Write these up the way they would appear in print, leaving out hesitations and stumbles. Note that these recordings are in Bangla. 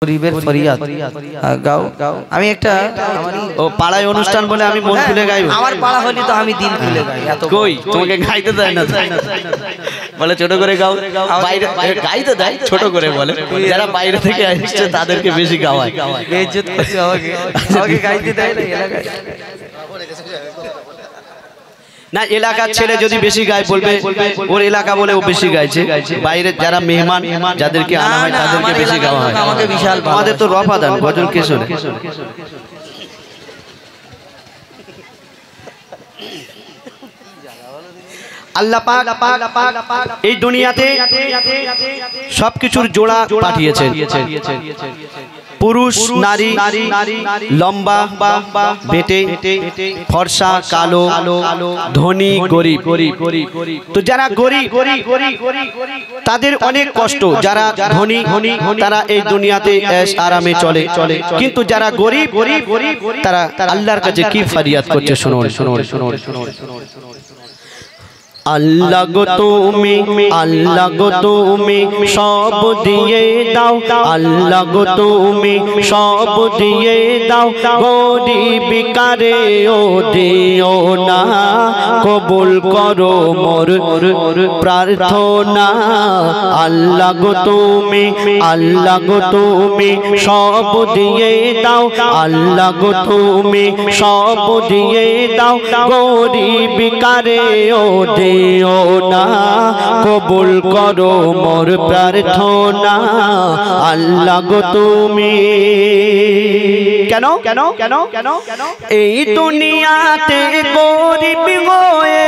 গরিবের ফরিয়াদ গাও। আমি একটা ও পাড়ায় অনুষ্ঠান বলে আমি মন খুলে গাইবো। আমার পাড়া হলি তো আমি দিল খুলে গাই। এত কই তোমাকে গাইতে দেয় না, বলে ছোট করে গাও। বাইরে গাইতে দেয় ছোট করে, বলে যারা বাইরে থেকে আসছে তাদেরকে বেশি গাওয়ায়। বেইজ্জত করছে আমাকে, আমাকে গাইতে দেয় না এলাকায়। না, এলাকার ছেলে যদি বেশি গায় বলবে ওর এলাকা বলে ও বেশি গাইছে। বাইরে যারা মেহমান যাদেরকে আনা হয় তাদেরকে বেশি গাওয়া হয়। আমাকে বিশাল আমাদের তো রফাদান গজল কিশোর। আল্লাহ পাক এই দুনিয়াতে সবকিছুর জোড়া পাঠিয়েছেন। পুরুষ নারী, লম্বা বেটে, ফর্সা কালো, ধনী গরিব। তো যারা গরিব তাদের অনেক কষ্ট, যারা ধনী তারা এই দুনিয়াতে ऐश আরামে চলে। কিন্তু যারা গরিব তারা আল্লাহর কাছে কি ফরিয়াদ করছে শুনুন। আল্লাহ গো তুমি, আল্লাহ গো তুমি সব দিয়ে দাও, আল্লাহ গো তুমি সব দিয়ে দাও। গরিব কারে ও দিও না, কবুল করো মোর প্রার্থনা। আল্লাহ গো তুমি, আল্লাহ গো তুমি সব দিয়ে দাও, আল্লাহ গো তুমি সব দিয়ে দাও। গরিব কারে ও দিও না, কবুল করো মোর প্রার্থনা। আল্লাহ গো তুমি। কেন কেন কেন কেন এই দুনিয়াতে গরিব হয়ে,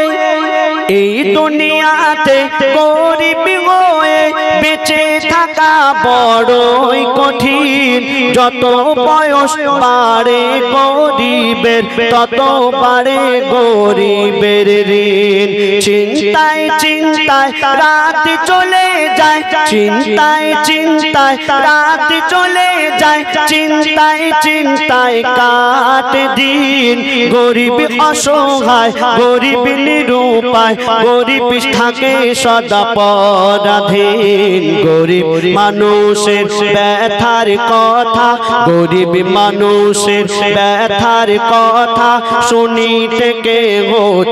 এই দুনিয়াতে গরিব হয়ে বেঁচে থাকা বড়ই কঠিন। যত বয়স বাড়ে গরিবের তত বাড়ে গরিবের ঋণ। চিন্তায় চিন্তায় রাত চলে যায়, চিন্তায় চিন্তায় রাত চলে যায়, চিন্তায় চিন্তায় কাটে দিন। গরিব অসহায়, গরিব নিরুপায়, গরিব থাকে সদা পরাধীন। গরিব মানুষের ব্যথার কথা, গরিব মানুষের ব্যথার কথা শুনিতে কেহ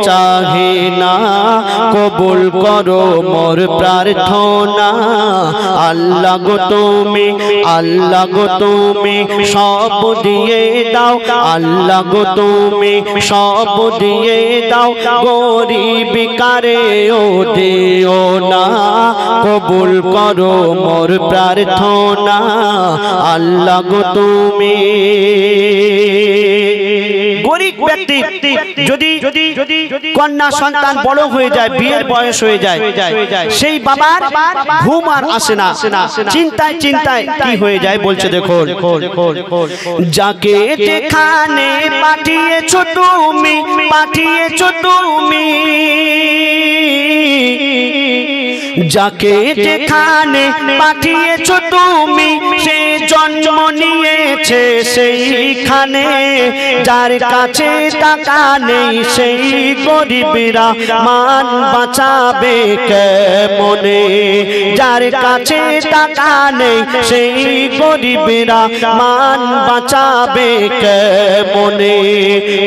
চাহে না। কবুল করো মোর প্রার্থনা। আল্লাহ গো তুমি, আল্লাহ গো তুমি সব দিয়ে দাও, আল্লাহ গো তুমি সব দিয়ে দাও। গরিব কারে ও দিও না, কবুল করো মোর প্রার্থনা। আল্লাহ গো তুমি। গরিব ব্যক্তি যদি কন্যা সন্তান বড় হয়ে যায়, বিয়ের বয়স হয়ে যায়, সেই বাবার ঘুম আর আসে না, চিন্তায় চিন্তায় কি হয়ে যায় বলছে দেখো। যাকে যেখানে পাঠিয়েছো তুমি, পাঠিয়েছো তুমি, যাকে যেখানে পাঠিয়েছো তুমি, সে জন্ম নিয়েছে সেইখানে। যার কাছে টাকা নেই সেই গরিবরা মান বাঁচাবে কেমনে। যার কাছে টাকা নেই সেই গরিবরা মান বাঁচাবে কেমনে।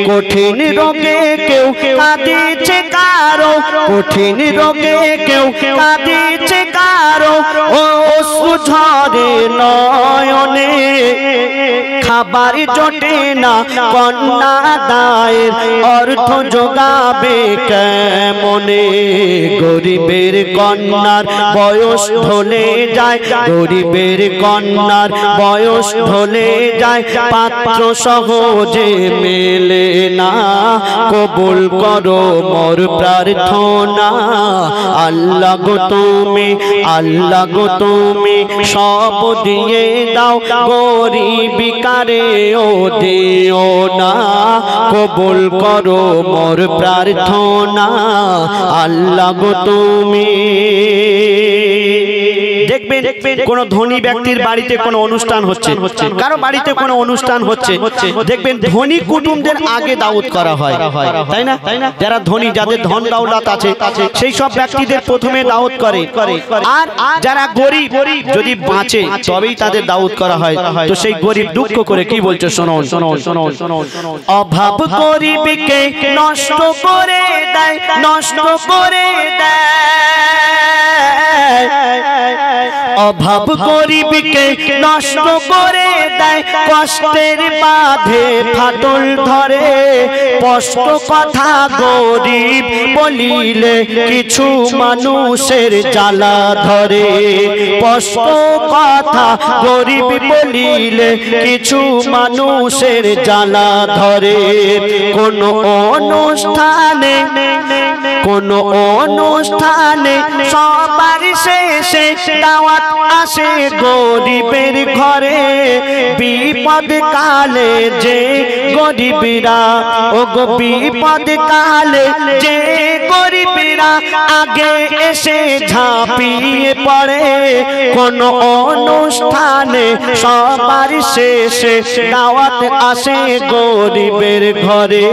কঠিন রোগে কেউ কাঁদিছে কারো, কঠিন রোগে কেউ কাঁদিছে কারো, অশ্রু ঝরে নয়নে। খাবার জোটে না কন্যা দায়ের অর্থ যোগাবে কেমনে। গরিবের কন্যার বয়স ঢলে যায়, গরিবের কন্যার বয়স ঢলে যায়, পাত্র সহজে মেলে না। কবুল করো মোর প্রার্থনা। আল্লাহ গো তুমি, আল্লাহ গো তুমি সব দিয়ে দাও। গরিব কারে ও দিও না, কবুল করো মোর প্রার্থনা। আল্লাহ গো তুমি। দেখবেন কোন ধনী ব্যক্তির বাড়িতে কোনো অনুষ্ঠান হচ্ছে, কারো বাড়িতে কোনো অনুষ্ঠান হচ্ছে, দেখবেন ধনী কুটুমদের আগে দাওয়াত করা হয়, তাই না? যারা ধনী, যাদের ধন দৌলত আছে, সেই সব ব্যক্তিদের প্রথমে দাওয়াত করে, আর যারা গরিব যদি বাঁচে তবেই তাদের দাওয়াত করা হয়। তো সেই গরিব দুঃখ করে কি বলছে শুনুন। অভাব গরিবকে নষ্ট করে দেয়, নষ্ট করে দেয়, অভাব গরিবকে নষ্ট করে দেয়, কষ্টের বাঁধে ফাটল ধরে, স্পষ্ট কথা গরিব বলিলে কিছু মানুষের জ্বালা ধরে, স্পষ্ট কথা গরিব বলিলে কিছু মানুষের জ্বালা ধরে। কোন অনুষ্ঠানে, কোন অনুষ্ঠানে সবার শেষে দাওয়াত আসে গরিবের ঘরে, বিপদ কালে যে গরিবরা, ও গো বিপদ কালে যে গরিবরা আগে এসে ঝাঁপিয়ে পড়ে। কোন অনুষ্ঠানে সবার শেষে দাওয়াত আসে গরিবের ঘরে।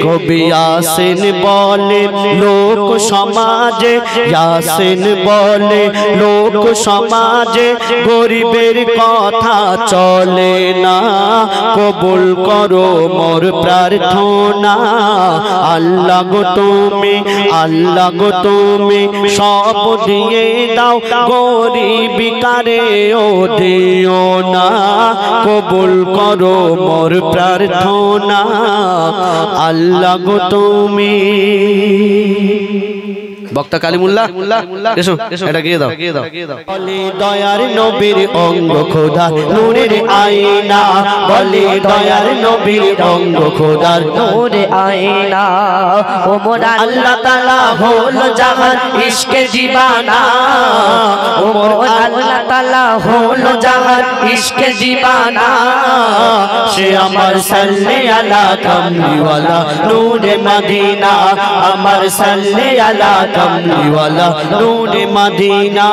কবি ইয়াসিন বলে লোক সমাজে, ইয়াসিন বলে লোক সমাজে গরিবের কথা চলে না, কবুল করো মোর প্রার্থনা। আল্লাহ গো তুমি, আল্লাহ গো তুমি সব দিয়ে দাও, গরিব কারে ও দিও না, কবুল করো মোর প্রার্থনা। আল্লাহ গো তুমি। বক্তা কালিমুল্লাহ এসো, এটা গিয়ে দাও। বলে দয়ার নবীর অঙ্গ খোদা নূরের আয়না, বলে দয়ার নবীর অঙ্গ খোদার নূরে আয়না। ও মোরা আল্লাহ তাআলা হলো জাহান ইশকে দিবানা, ও মোরা আল্লাহ তাআলা হলো জাহান ইশকে দিবানা। সে আমার সাল্লি আলা কামলিওয়ালা নূরে মদিনা, আমার সাল্লি আলা কামলিওয়ালা নূরে মদিনা।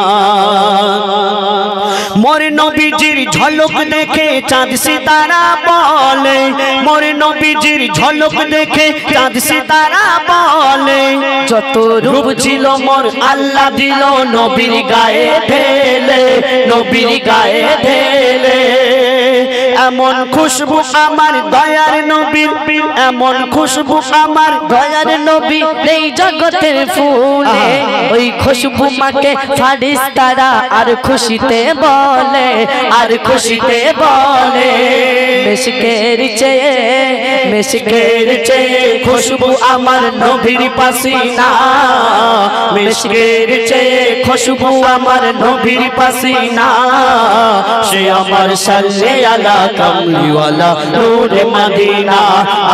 মোর নবীজির ঝলক দেখে চাঁদ সিতারা বলে, মোর নবীজির ঝলক দেখে চাঁদ সিতারা বলে, যত রূপ ছিল মোর আল্লাহ দিল নবীর গায়ে ঢেলে, নবীর গায়ে ঢেলে। এমন খুশবু আমার দয়ার নবীর, এমন খুশবু আমার দয়ার নবী এই জগতের ফুলে, ওই খুশবু মাকে ফারিস্তারা আর খুশিতে বলে, আর খুশিতে বলে। মিশকের চেয়ে, মিশকের চেয়ে খুশবু আমার নবীর পাসিনা, মিশকের চেয়ে খুশবু আমার নবীর পাসিনা। সে আমার সাল্লি আলা কামলিওয়ালা নূরে মদিনা,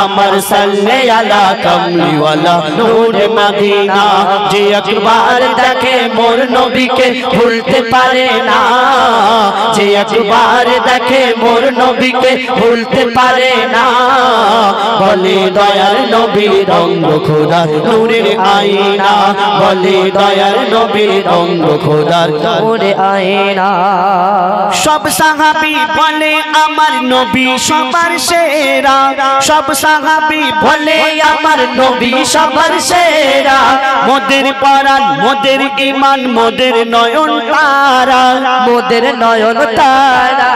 আমার সাল্লি আলা কামলিওয়ালা নূরে মদিনা। যে একবার দেখে মোর নবীকে ভুলতে পারে না, যে একবার দেখে মোর নবীকে ভুলতে পারে না। বলে দয়ার নবীর অঙ্গ খোদার নূরের আয়না, বলে দয়ার নবীর অঙ্গ খোদার নূরে আয়না। সব সাহাবী বলে আমার নবী সবার সেরা, সব সাহাবী বলে আমার নবী সবার সেরা। মোদের পরাণ, মোদের ঈমান, মোদের নয়ন তারা, মোদের নয়ন তারা।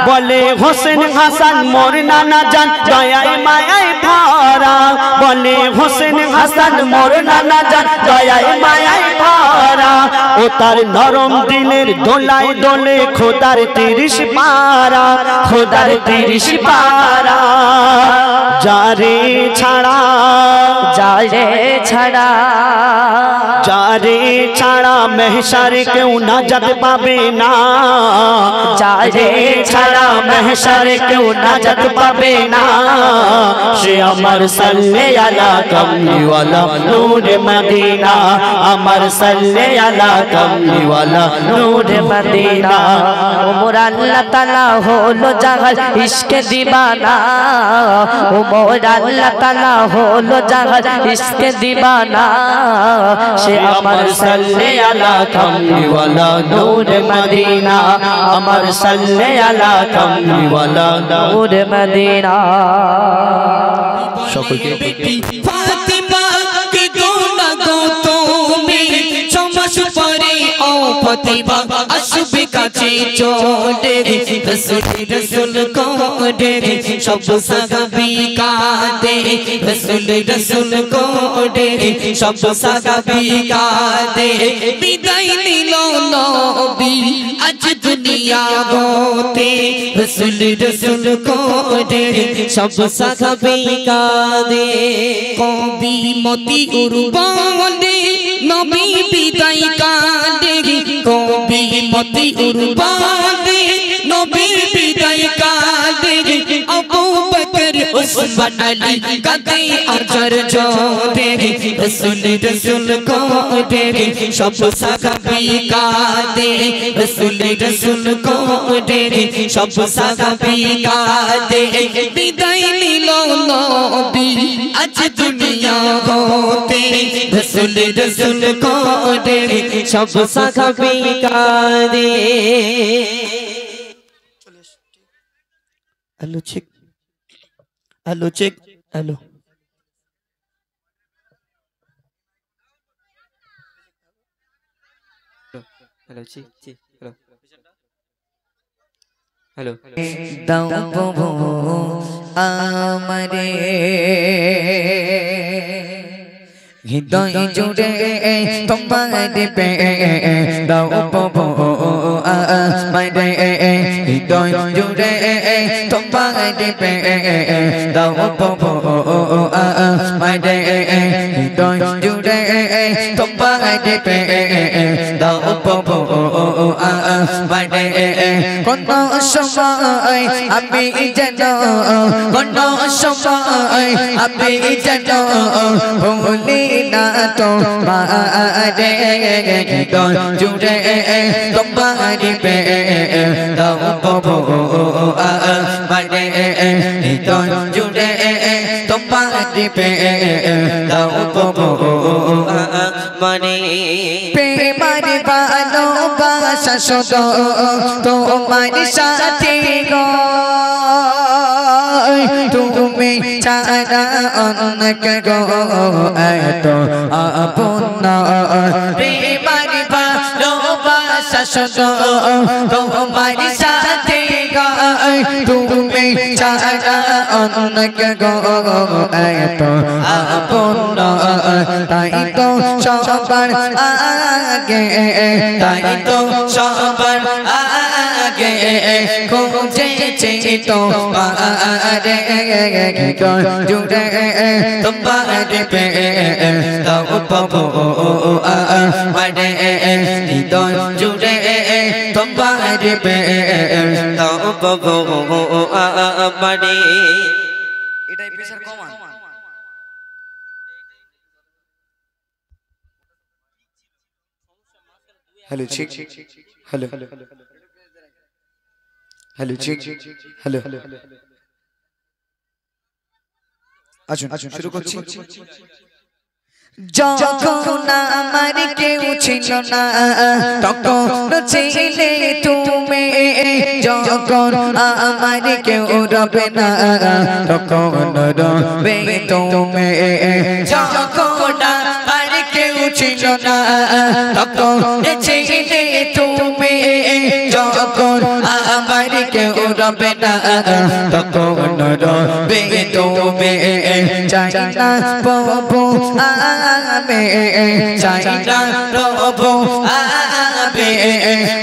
বলে হোসেন হাসান মোর নানা জান দয়ায় মায়ায় ভরা, বলে হোসেন হাসান মোর নানা জান দয়ায় মায়ায় ভরা। ও তার নরম দিলের দোলায় দোলে খোদার 30 পারা, খোদার 30 পারা। যারে ছাড়া, যারে ছাড়া, যারে ছাড়া মেহশারে কেউ নাজাত পাবে না, যারে ছাড়া महशरे क्यों नाजत पावे ना से अमर सल्ले अला कमली वाला नूर मदीना अमर सल्ले अला कमली वाला नूर मदीना उमर अल्लाह ताला होलो जगत इश्क दीवाना उमर अल्लाह ताला होलो जगत इश्क दीवाना से अमर सल्ले अला कमली वाला नूर मदीना अमर सल्ले अला कमली वाला नूर मदीना फातिमा के दोना गो में चमस परे ओ फातिमा असबे काছে চলে রসুল রসুল কোডে সব সাহাবী কাঁদে রসুল রসুল কোডে সব সাহাবী কাঁদে বিদায় নিল নবী আজ দুনিয়া হতে রসুল রসুল কোডে সব সাহাবী কাঁদে কবি মতি উরবানে নবী বিদায় কাঁদে কবি মতি উরবানে নবী বিদায় কাঁদে আবু বকর উসমান আলী কাঁদে আজর জোরে রসুল রসুল কোডে সব সাহাবী কাঁদে রসুল রসুল কোডে সব সাহাবী কাঁদে বিদায় নিল নবী আজ দুনিয়া হতে রসুল রসুল কোডে সব সাহাবী কাঁদে hello check hello check hello hello जी जी हेलो दाऊ बो आमरे हृदय जुड़े तुम्हारे पे दाऊ बो आमरे हृदय जुड़े तुम्हारे पे दाऊ बो आमरे हृदय जुड़े तुम्हारे पे दाऊ बो आमरे কোনো সময় আমি যেন কোনো সময় আমি যেন ভুলি না তোমারে হৃদয় জুড়ে তোমারি পে দাও বো আমারে হৃদয় জুড়ে তোমারি পে দাও বো আমারে প্রেমের ভালোবাসা শুধু তোমার সাথে গো তুমি ছাড়া অন্য গো এত আপন প্রেমের ভালোবাসা শুধু তোমার সাথে গো তুমি ছাড়া অন্য গো এত আপন তাই তো সবার আগে তাই তো সবার আগে খুঁজেছি তোমারে জুড়ে তোমারে পে দাও বো আমারে হৃদয় জুড়ে তোমারে পে দাও বো আমারে এটাই প্রেসার কমান hello check hello hello check hello আসুন শুরু করছি যখন আমার কেউ ছিল না তখন ছিলে তুমি যখন আমার কেউ রবে না তখন রবে তুমি যখন আমার কেউ ছিল না তখন ছিলে তুমি যখন আমার কেউ রবে না তখন রবে তুমি চাই না প্রভু আমি চাই না প্রভু আমি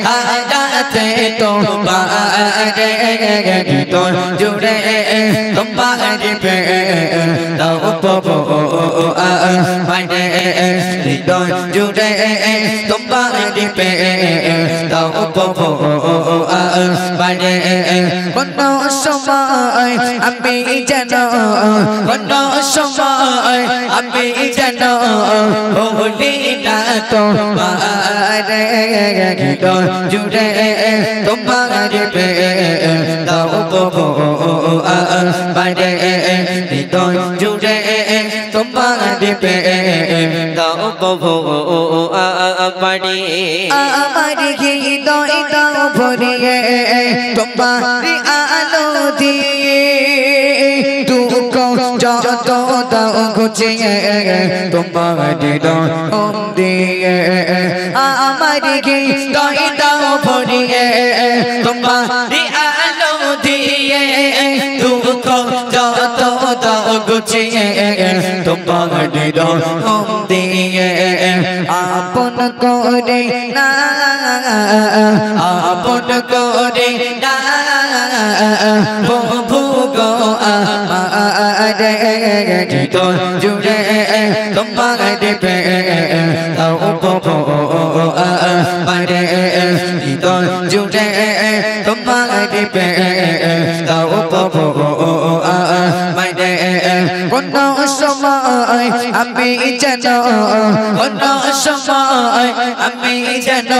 হারাতে তোমারে তো জুড়ে তোমারে পে দাও প্রভু আমারে হৃদয় জুড়ে তোমারে পে দাও প্রভু বারে কোন সময় আমি যেন কোন সময় আমি যেন ভুলি না তোমার হৃদয় জুড়ে তোমার দাও গো বারে হৃদয় জুড়ে তোমার দাও গো বারে আমার হৃদয় দাও ভরিয়ে তোমার আলো দিয়ে দুঃখ যত দাও ঘুচিয়ে তোমার হৃদয় দিয়ে আমার হৃদয় দাও ভরিয়ে তোমার আলো দিয়ে দুঃখ যত দাও ঘুচিয়ে তোমার হৃদয় দিয়ে আপন করে না আপন করে না প্রভু গো আমার হৃদয় জুড়ে তোমার দাও প্রভু আমার হৃদয় জুড়ে তোমার দাও প্রভু আমার কোন সময় আমি যেন কোন সময় আমি যেন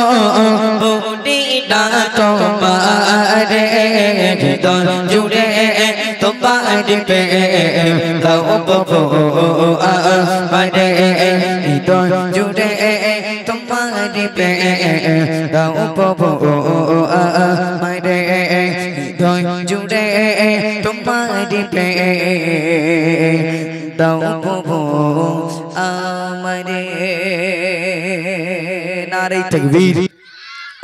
ভুলি না তোমার হৃদয় জুড়ে তোমার দাও প্রভু আমার হৃদয় জুড়ে তোমার দাও প্রভু আমার হৃদয় জুড়ে তোমার দাও প্রভু আমারে নারে তাকবীর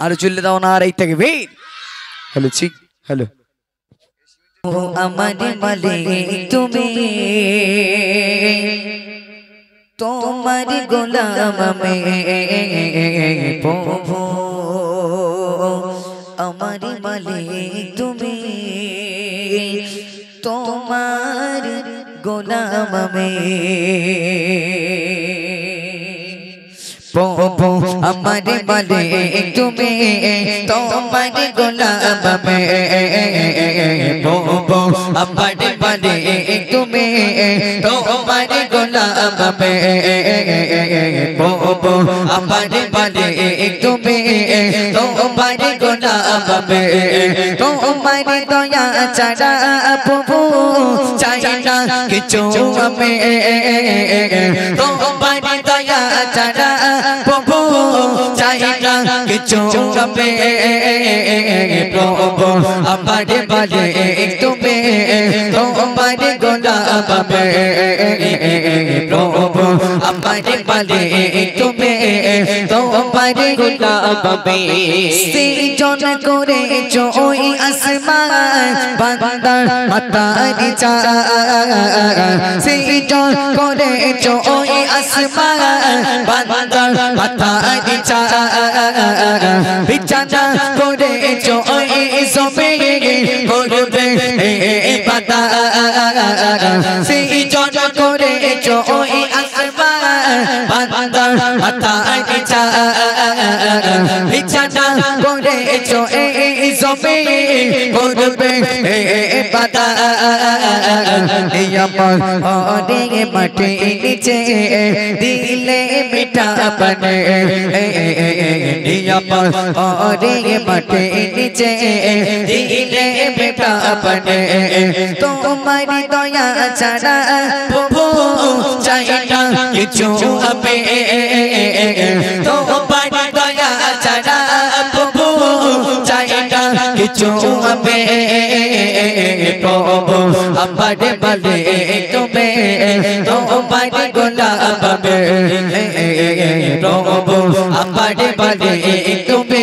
আর চলে দাও নারে তাকবীর হ্যালো ঠিক হ্যালো আমারে মালিক তুমি তোমার গোলাম আমি প্রভু আমারে মালিক তুমি তোমার গোলাম আমি প্রভু আমারে মালিক তুমি তোমার গোলাম আমি প্রভু আমারে মালিক তুমি তোমার গোলাম আমি প্রভু আমারে মালিক তুমি তোমার গোলাম আমি তোমার দয়া ছাড়া প্রভু চাই না কিছু আমি তোমার দয়া ছাড়া প্রভু চাই না কিছু আমি প্রভু আমারে মালিক তুমি তোমার গোলাম আমি প্রভু আমারে মালিক তুমি তোমার গোলাম আমি সৃজন করেছো ওই আসমান বান্দার মাতার চাঁদ সৃজন করেছো ওই আসমান বান্দার মাতার চাঁদ বিছানা করেছো ওই জমিন করবে ইবাদত সৃজন করেছো ওই আসমান বান্দার মাতার চাঁদ বিছানা করেছো এই জমিন করবে ইবাদত আমার ওরে মাটি নিচে দিলে মিঠা বনে আমার ওরে মাটি নিচে দিলে মিঠা বনে তোমার দয়া ছাড়া প্রভু চাই না কিছু আমি তোমার দয়া ছাড়া প্রভু চাই না কিছু আমি প্রভু আমারে মালিক তুমি তোমার গোলাম আমি প্রভু আমারে মালিক তুমি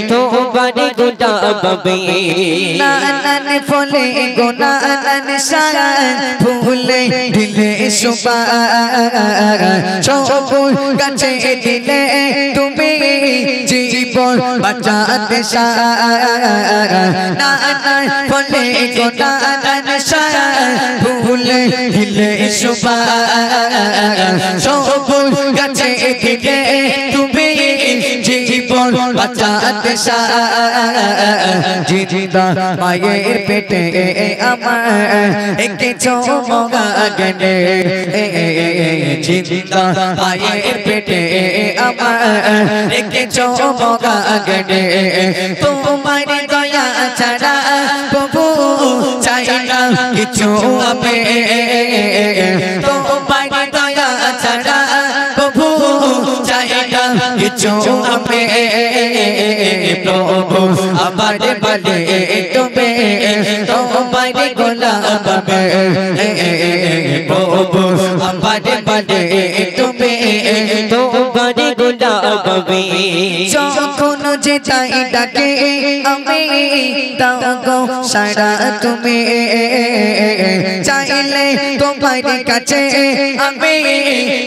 তোমার গোলাম আমি নানান ফলে গোনান শান ফুলে দিলে সুবান সবুজ গাছে দিলে তুমি জীবন বাঁচাতে নানান ফলে গোনান শান ফুলে দিলে সুবান সবুজ গাছে দিলে তুমি জীবন চাচাতে জিন্দা মায়ের পেটে আমার কিছু মগা গেলে জিন্দা মায়ের পেটে আমার কিছু মগা গেলে তোমার দয়া ছাড়া প্রভু চাই না কিছু হবে তোমার দয়া ছাড়া প্রভু চাই না কিছু হবে প্রভু আমার বলে তুমি তোমার গোলাম প্রভু আমার বলে তুমি তোমার গোলাম যখন যে চাই ডাকে আমি দাও গো সারা তুমি চাইলে তোমার কাছে আমি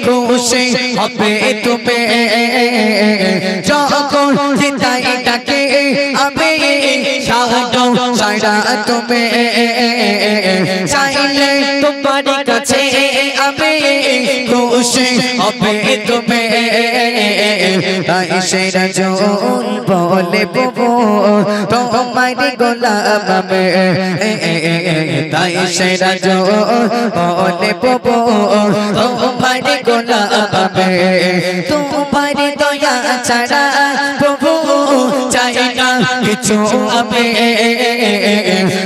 খুশি হবে তুমি যখন যে চাই ডাকে আমি দাও সারা তুমি চাইলে তোমার কাছে আমি খুশি হবে তুমি তাই সেরা জোন বলে প্রভু তোমার গোলাম আমি তাই সেরা জোন বলে প্রভু তোমার গোলাম আমি তোমার দয়া ছাড়া প্রভু চাই না কিছু আমি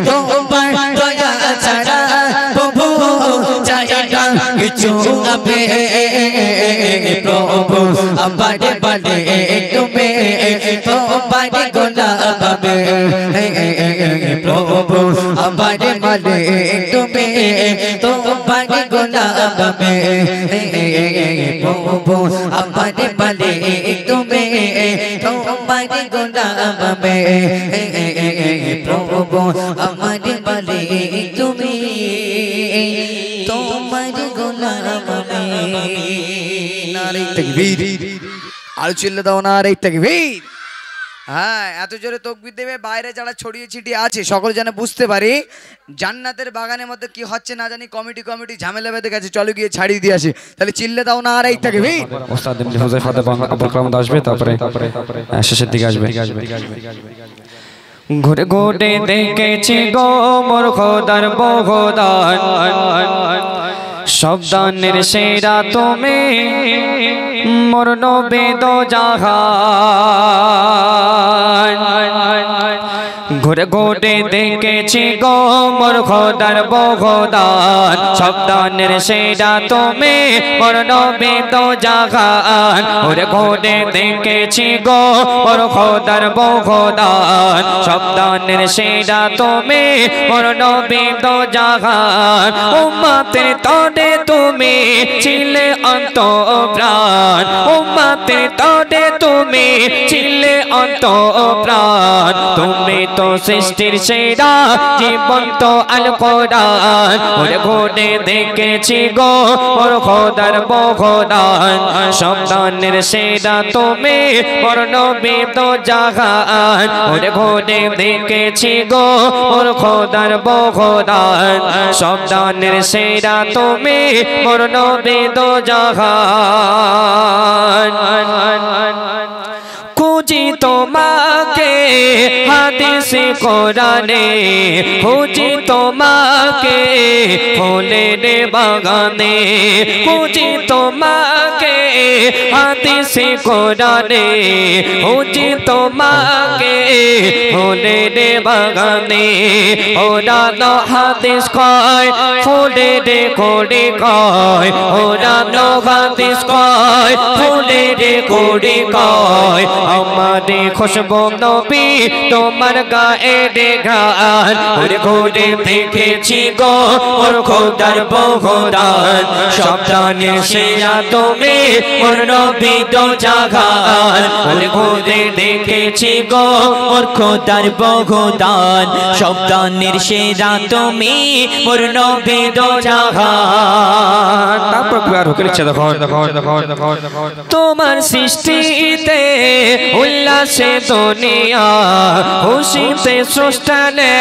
তোমার দয়া ছাড়া প্রভু চাই না কিছু আমি প্রভু আমার বলে তুমি তোমার গোলাম আমি প্রভু আমার বলে তুমি তোমার গোলাম আমি প্রভু আমার বলে তুমি তোমার গোলাম আমি প্রভু আমার বলে তুমি তোমার গোলাম আমি নারে তাকবীর আর চিল্লা দাও নারে তাকবীর হ্যাঁ এত জোরে তাকবীর দেবে বাইরে যারা ছড়িয়ে ছিটিয়ে আছে সকল যেন বুঝতে পারি জান্নাতের বাগানের মধ্যে কি হচ্ছে না জানি কমিটি ঝামেলা বেঁধে গেছে চলো গিয়ে ছাড়িয়ে দিয়ে আসি তাহলে চিল্লে দাও না আর এই তাকবীর ওস্তাদ ইবনে হুযায়ফা আবুল কালাম আসবে তারপরে শেষের দিকে আসবে ঘুরে ঘুরে দেখেছি গো মোর খোদার বগদান শব্দানের সেরা তুমি মোর নবী দো জাহান ঘুরে ঘুরে দেখেছি গো মোর খোদার বগদান শব্দানের সেরা তুমি মোর নবী দো জাহান ঘুরে ঘুরে দেখেছি গো মোর খোদার বগদান শব্দানের সেরা তুমি মোর নবী দো জাহান উম্মতের তরে তুমি ছিলে অন্তঃপ্রাণ উম্মতের তরে তুমি ছিলে অন্তঃপ্রাণ তুমি তো সৃষ্টির সেরা জীবন্ত আল কোরআন ঘুরে ঘুরে দেখেছি গো মোর খোদার বগদান শব্দানের সেরা তুমি মোর নবী দো জাহান ঘুরে ঘুরে দেখেছি গো মোর খোদার বগদান শব্দানের সেরা তুমি মোর নবী দো জাহান খুঁজি তোমাকে হাদিসে কোরআনে খুঁজি তোমাকে ফুলের বাগানে খুঁজি তোমাকে হাদিসে কোরআনে খুঁজি তোমাকে ফুলের বাগানে ওরা তো হাদিস কয় ফুলের কোড়ে কয় ওরা তো হাদিস কয় ফুলের কোড়ে কয় আমারে খুশবু নবী তোমার গায়ে রে গান ঘুরে ঘুরে দেখেছি গো মোর খোদার বগদান শব্দানের সেরা তুমি মোর নবী দো জাহান ঘুরে ঘুরে দেখেছি গো মোর খোদার বগদান শব্দানের সেরা তুমি মোর নবী দো জাহান তারপর প্যার হোক ইচ্ছা দেখো তোমার সৃষ্টিতে উল্লাসে দুনিয়া খুশিতে স্রষ্টানে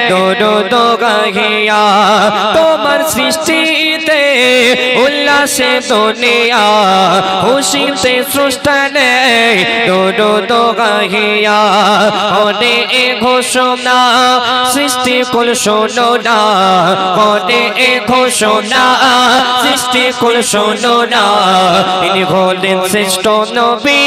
দরুদ গাহিয়া তোমার সৃষ্টিতে উল্লাসে দুনিয়া খুশিতে স্রষ্টানে দরুদ গাহিয়া করে এ ঘোষণা সৃষ্টি কুল শোনো না করে এ ঘোষণা সৃষ্টি কুল শোনো না ইনি হলেন শ্রেষ্ঠ নবী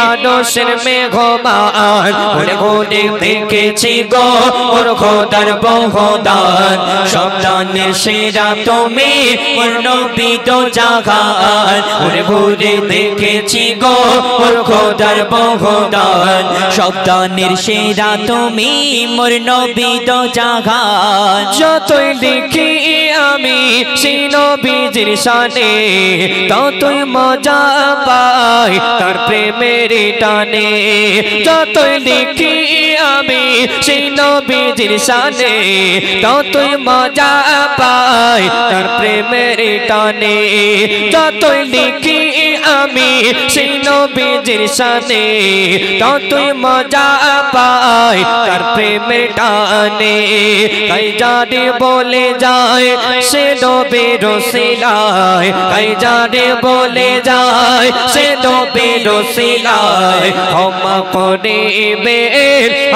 আদর্শের মেঘমান ঘুরে ঘুরে দেখেছি গো ওর খোদার বহুদান সন্তানের সেরা তুমি ওর নবী তো জাগান ঘুরে ঘুরে দেখেছি গো ওর খোদার বহুদান সন্তানের সেরা তুমি মোর নবী তো জাগান যতই দেখি আমি সেই নবীজির শানে ততই মজা পাই তার প্রেমের টানে যতই দেখি আমি সেই নবীজির শানে ততই মজা পাই তার প্রেমের টানে যতই দেখি আমি সেই নবীজির শানে ততই মজা পাই তার প্রেমের টানে তাই জানে বলে যায় সে নবীর রসিলায় তাই জানে বলে যায় সে নবীর রসিলায় ক্ষমা করিবে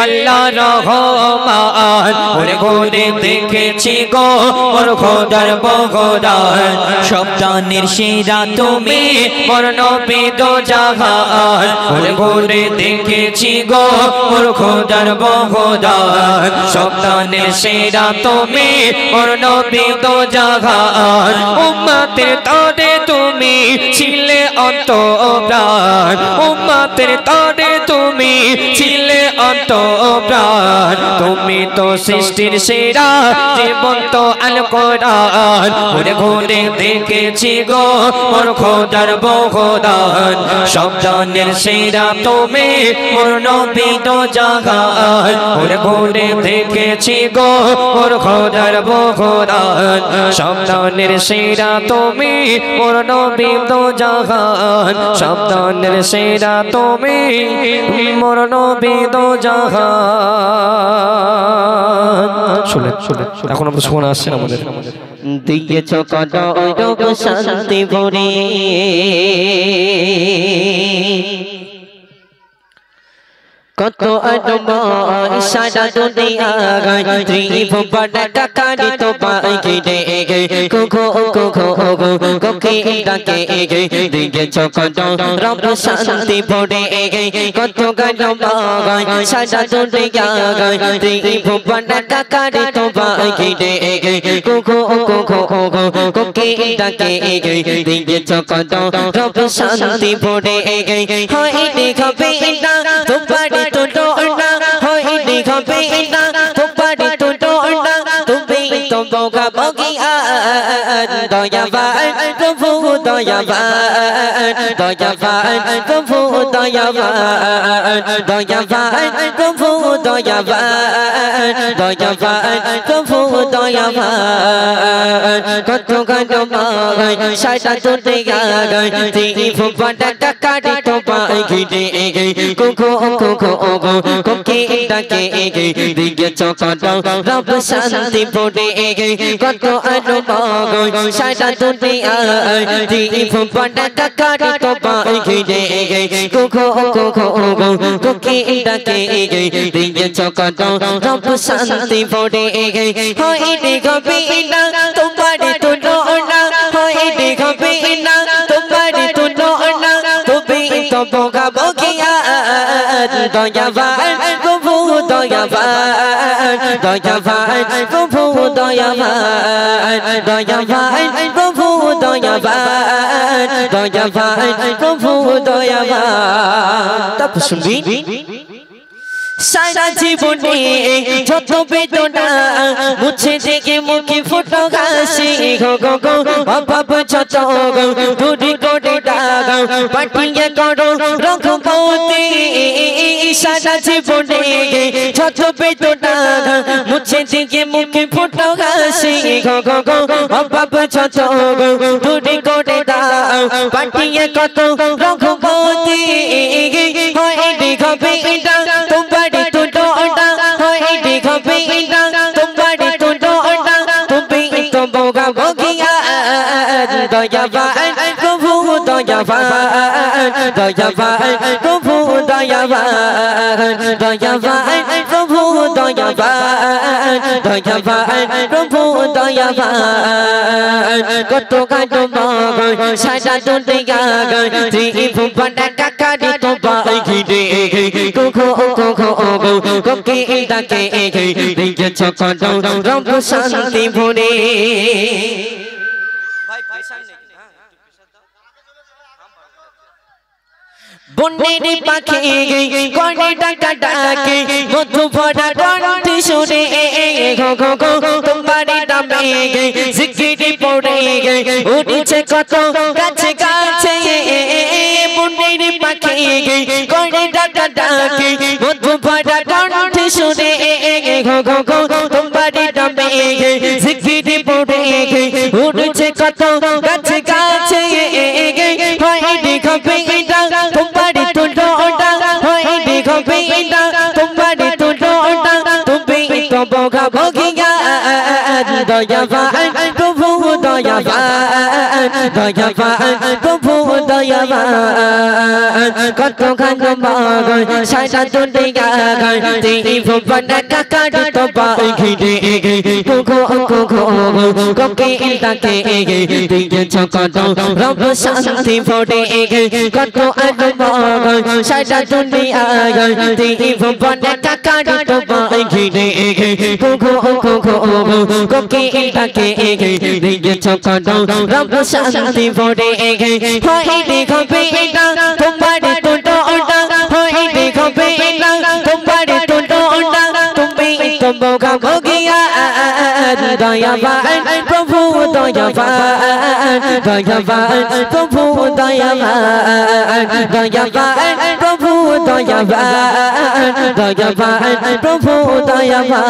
আল্লাহ রহমান ঘুরে ঘুরে দেখেছি গো মোর খোদার বহুদান সন্তানের সেরা তুমি মোর নবী দো জাহান ঘুরে ঘুরে দেখেছি গো মোর খোদার বহুদান সন্তানের সেরা তুমি মোর নবী দো জাহান উম্মতের তরে তুমি ছিলে অন্তঃপ্রাণ উম্মতের তরে তুমি ছিলে অন্তঃপ্রাণ তুমি তো সৃষ্টির সেরা জীবন্ত আল কোরআন ঘুরে ঘুরে দেখেছি গো মোর খোদার বহুদান সন্তানের সেরা তুমি মোর নবী দো জাহান ঘুরে ঘুরে দেখেছি গো মোর খোদার বহুদান সন্তানের সেরা তুমি মোর নবী দো জাহান সন্তানের সেরা তুমি মোর নবী দো জাহান শুনে এখন আমরা শোনা আসছে আমাদের দিয়েছ কত রোগ শান্তি ভরে কত আদমায় সারা দুনিয়া গায় ত্রিভুবন টাকারি তো পাই রে কোকো কোকো কোকি ডাকে দিয়েছ কত রব শান্তি ভরে কত গায় সারা দুনিয়া গায় ত্রিভুবন টাকারি তো পাই রে কোকো কোকো কোকি ডাকে দিয়েছ কত রব শান্তি ভরে হয় দেখাবে না তোমার তো ডোনা হয় দেখাবে না তোমার তো ডোনা তুমি তো বগা বগিয়া দয়াবান প্রভু দয়াবান দয়াবান প্রভু দয়াবান দয়াবান প্রভু দয়াবান দয়াবান প্রভু দয়াবান কত গায় সারা দুনিয়া গায় ত্রিভুবন টাকারি তো পাই রে কোকো কোকো কোকি ডাকে দিয়েছ কত রব শান্তি ভরে কত আনন্দ সারা দুনিয়া ত্রিভুবন টাকারি তো পাই রে কোকো কোকো কোকি ডাকে দিয়েছ কত রব শান্তি ভরে হয় দেখাবে না তোমার তো না হয় দেখাবে না তোমার তো না তুমি তো বগা বগিয়া দয়াবান প্রভু দয়াবান দয়াবান প্রভু দয়াবান দয়াবান প্রভু দয়াবান দয়াবান প্রভু দয়াবান তারপর শুনবি সারা জীবনে যত বেদনা মুছে থেকে মুখে ফুটো হাসি গো গো গো অভাব যত দূরি করে দাগ পাঠিয়ে করো রঘুপতি সারা জীবনে যত বেদনা মুছে থেকে মুখে ফুটো হাসি গো গো গো অভাব যত দূরি করে দাগ পাঠিয়ে কত রঘুপতি হয় দেখাবে না তোমার তো ডোনা হয় দেখাবে না তোমার তো ডোনা তুমি তো বগা বগিয়া দয়াবান প্রভু দয়া দয়াবান দয়াবান প্রভু দয়াবান দয়াবান প্রভু দয়াবান দয়াবান প্রভু দয়াবান কত গান মগন সারা দুনিয়া গান ত্রিভুবন কাকারি তো বাই ঘিরে কোখো কোখো কোকি ডাকে দিয়েছ কত রব শান্তি ভরে বন্যের পাখি কনে ডাকা ডাকে মধু ভরা কণ্ঠে সুরে ঘো ঘো ঘো তোমার নামে জিকিরি পড়ে উঠছে কত কাছে কাছে বন্যের পাখি কনে ডাকা ডাকে মধু ভরা কণ্ঠে সুরে ঘো ঘো ঘো তোমার নামে জিকিরি পড়ে উঠছে কত কাছে কাছে হয় দেখো বেটা तुम्हारी तो डोडा होई देखो बेटा तुम्हारी तो डोडा तुम्हें तो बोगा बोगिया दयावान प्रभु दयावान दयावान प्रभु दयावान कत गान मगन सारा दुनिया गान त्रिभुवन काकारि तो बाई घिरे कोखो कोखो कोकी डाके दिएছ কত রব শান্তি ভরে কত মগন সারা দুনিয়া গান ত্রিভুবন কাকারি তো বাই ঘিরে কোখো কোখো কোকি ডাকে দিয়েছ কত রব শান্তি ভরে হয় দেখো বেটা তোমার তো ডোডা হয় দেখো বেটা তোমার তো ডোডা তুমি তো বোকা ভোগিয়া দয়াবান প্রভু দয়াবান দয়াবান প্রভু দয়াবান দয়াবান প্রভু দয়াবান দয়াবান প্রভু দয়াবান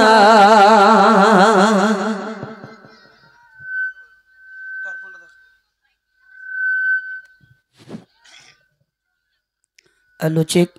হ্যালো চেক